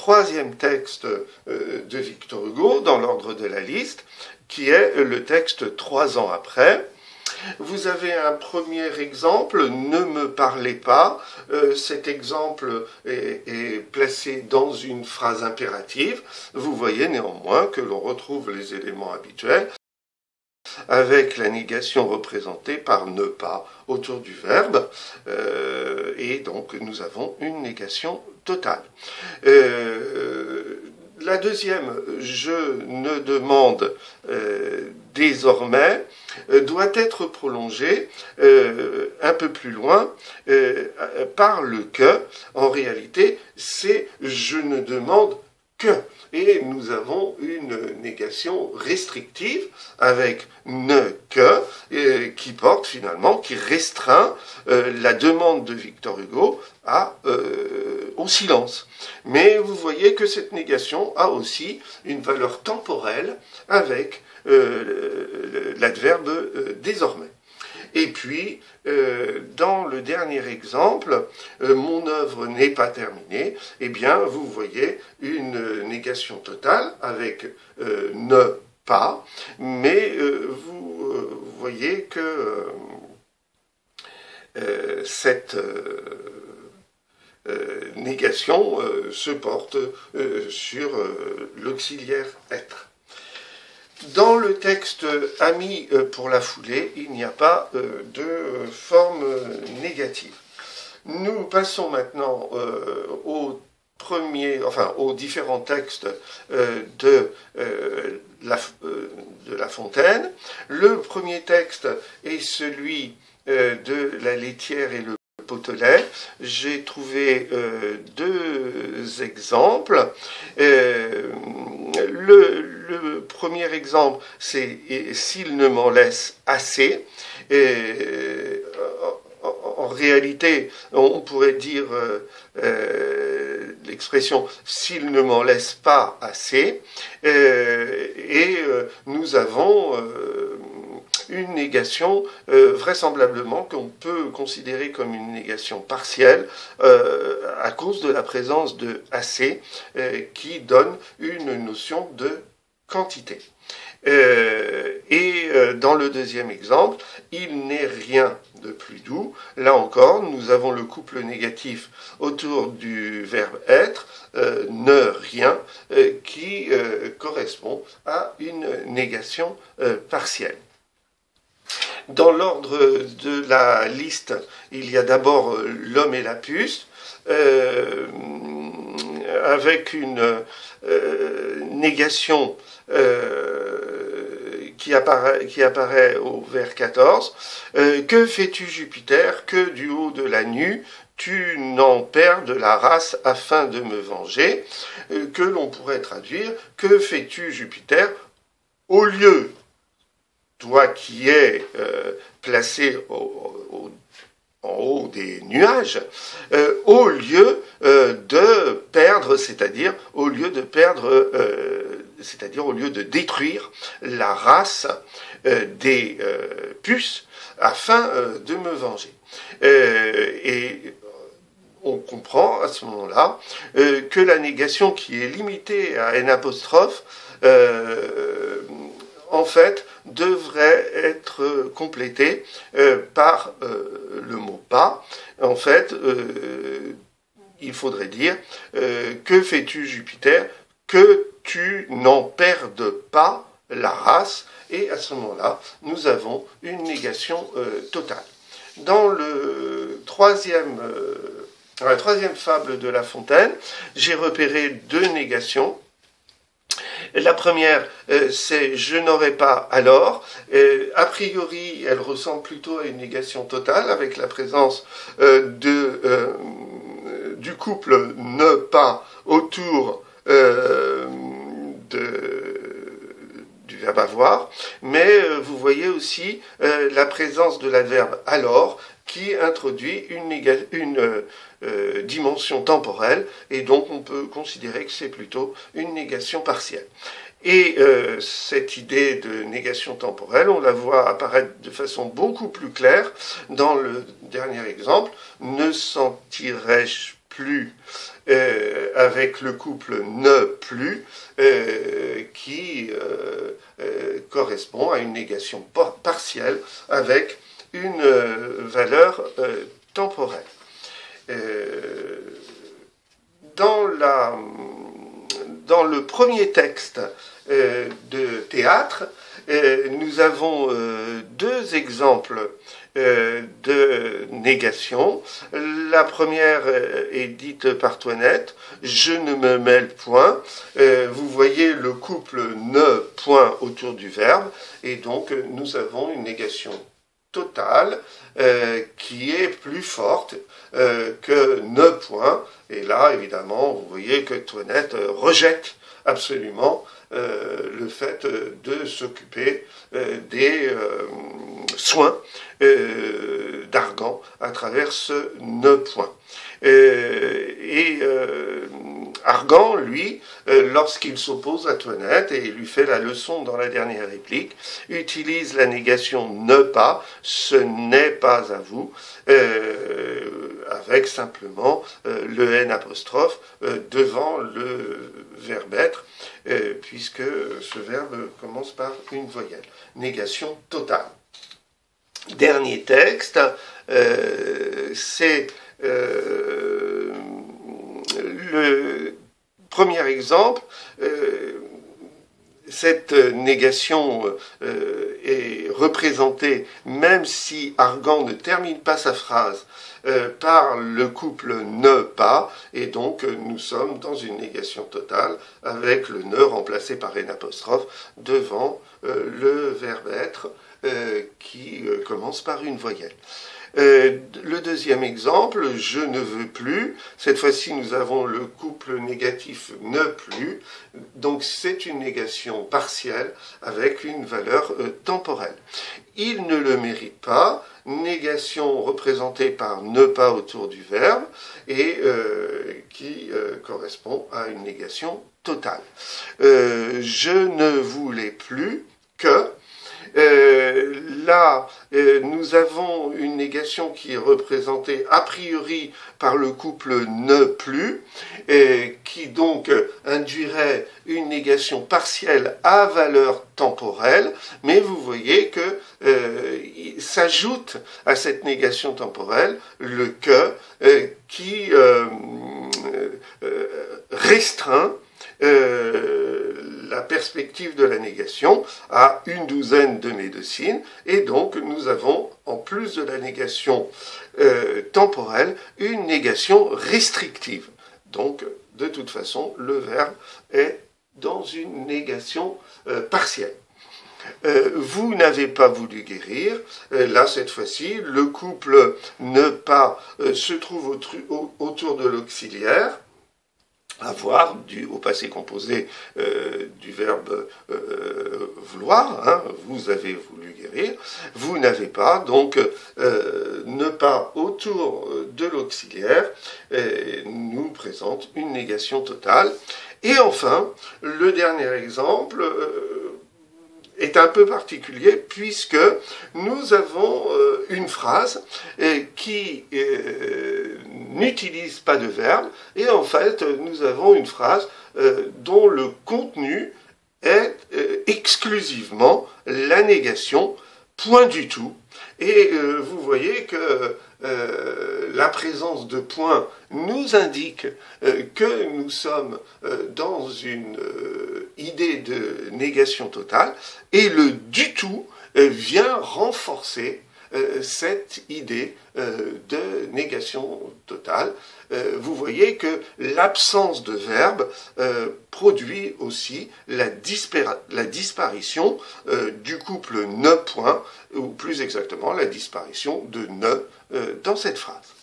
troisième texte de Victor Hugo dans l'ordre de la liste, qui est le texte 3 ans après. Vous avez un premier exemple, ne me parlez pas. Cet exemple est placé dans une phrase impérative. Vous voyez néanmoins que l'on retrouve les éléments habituels avec la négation représentée par ne pas autour du verbe. Et donc nous avons une négation totale. La deuxième, je ne demande désormais, doit être prolongée un peu plus loin par le que. En réalité, c'est je ne demande que. Et nous avons une négation restrictive avec ne que, qui porte finalement, qui restreint la demande de Victor Hugo au silence. Mais vous voyez que cette négation a aussi une valeur temporelle avec l'adverbe désormais. Et puis, dans le dernier exemple, mon œuvre n'est pas terminée, eh bien, vous voyez une négation totale avec ne pas, mais vous voyez que cette négation se porte sur l'auxiliaire être. Dans le texte ami pour la foulée, il n'y a pas de forme négative. Nous passons maintenant aux différents textes de La Fontaine. Le premier texte est celui de la laitière et le Potelet. J'ai trouvé deux exemples. Le premier exemple, c'est « s'il ne m'en laisse assez ». En réalité, on pourrait dire l'expression « s'il ne m'en laisse pas assez ». Et nous avons une négation vraisemblablement qu'on peut considérer comme une négation partielle à cause de la présence de assez qui donne une notion de quantité. Dans le deuxième exemple, il n'est rien de plus doux. Là encore, nous avons le couple négatif autour du verbe être, ne rien, qui correspond à une négation partielle. Dans l'ordre de la liste, il y a d'abord l'homme et la puce, avec une négation qui apparaît au vers 14. Que fais-tu, Jupiter, que du haut de la nue tu n'en perds de la race afin de me venger, que l'on pourrait traduire que fais-tu, Jupiter, au lieu, toi qui es placé en haut des nuages, au lieu de perdre, c'est-à-dire au lieu de détruire la race des puces afin de me venger. Et on comprend à ce moment-là que la négation qui est limitée à n apostrophe, en fait, devrait être complétée par le mot pas. En fait, il faudrait dire que fais-tu, Jupiter, que tu n'en perdes pas la race, et à ce moment-là, nous avons une négation totale. Dans la troisième fable de La Fontaine, j'ai repéré deux négations. La première, c'est « je n'aurais pas alors ». A priori, elle ressemble plutôt à une négation totale, avec la présence du couple « ne pas » autour du verbe avoir, mais vous voyez aussi la présence de l'adverbe alors qui introduit une dimension temporelle, et donc on peut considérer que c'est plutôt une négation partielle. Et cette idée de négation temporelle, on la voit apparaître de façon beaucoup plus claire dans le dernier exemple. Ne sentirais-je plus avec le couple ne plus qui correspond à une négation partielle avec une valeur temporelle. Dans le premier texte de théâtre, nous avons deux exemples de négation. La première est dite par Toinette, « Je ne me mêle point ». Vous voyez le couple ne point autour du verbe, et donc nous avons une négation totale qui est plus forte que ne point. Et là, évidemment, vous voyez que Toinette rejette absolument le fait de s'occuper des soins d'Argan à travers ce ne point. Argan, lui, lorsqu'il s'oppose à Toinette et lui fait la leçon dans la dernière réplique, utilise la négation ne pas, ce n'est pas à vous, avec simplement le n apostrophe devant le verbe être, puisque ce verbe commence par une voyelle. Négation totale. Dernier texte, c'est le premier exemple. Cette négation est représentée, même si Argan ne termine pas sa phrase, par le couple ne pas, et donc nous sommes dans une négation totale avec le ne remplacé par n apostrophe devant le verbe être qui commence par une voyelle. Le deuxième exemple, je ne veux plus. Cette fois-ci, nous avons le couple négatif ne plus. Donc, c'est une négation partielle avec une valeur temporelle. Il ne le mérite pas. Négation représentée par ne pas autour du verbe et qui correspond à une négation totale. Je ne voulais plus que... Là, nous avons une négation qui est représentée a priori par le couple ne plus, qui donc induirait une négation partielle à valeur temporelle, mais vous voyez que s'ajoute à cette négation temporelle le que qui restreint la perspective de la négation à une douzaine de médecines, et donc nous avons, en plus de la négation temporelle, une négation restrictive. Donc, de toute façon, le verbe est dans une négation partielle. Vous n'avez pas voulu guérir. Là, cette fois-ci, le couple ne pas se trouve autour de l'auxiliaire, avoir au passé composé du verbe vouloir, hein, vous avez voulu guérir, vous n'avez pas, donc ne pas autour de l'auxiliaire nous présente une négation totale. Et enfin, le dernier exemple est un peu particulier puisque nous avons une phrase qui n'utilise pas de verbe, et en fait nous avons une phrase dont le contenu est exclusivement la négation, point du tout. Et vous voyez que la présence de point nous indique que nous sommes dans une idée de négation totale, et le du tout vient renforcer cette idée de négation totale. Vous voyez que l'absence de verbe produit aussi la disparition du couple ne point, ou plus exactement la disparition de ne dans cette phrase.